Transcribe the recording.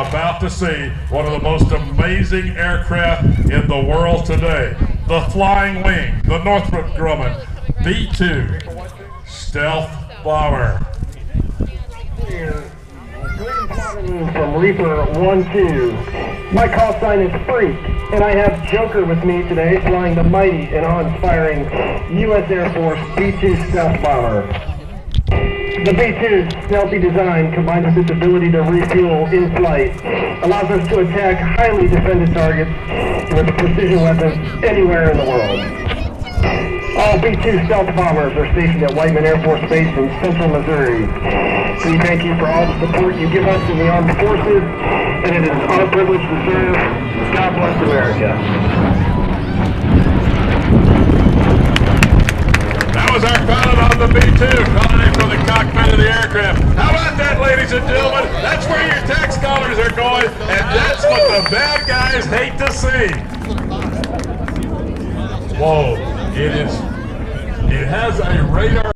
About to see one of the most amazing aircraft in the world today. The Flying Wing, the Northrop Grumman B-2 Stealth Bomber. From Reaper 1-2. My call sign is Freak, and I have Joker with me today flying the mighty and awe-inspiring U.S. Air Force B-2 Stealth Bomber. The B-2's stealthy design, combined with its ability to refuel in flight, allows us to attack highly defended targets with precision weapons anywhere in the world. All B-2 stealth bombers are stationed at Whiteman Air Force Base in central Missouri. We thank you for all the support you give us in the armed forces, and it is our privilege to serve. God bless America. That was our pilot on the B-2, calling from the cockpit of the aircraft. How about that, ladies and gentlemen? That's where your tax dollars are going, and that's what the bad guys hate to see. Whoa, it has a radar.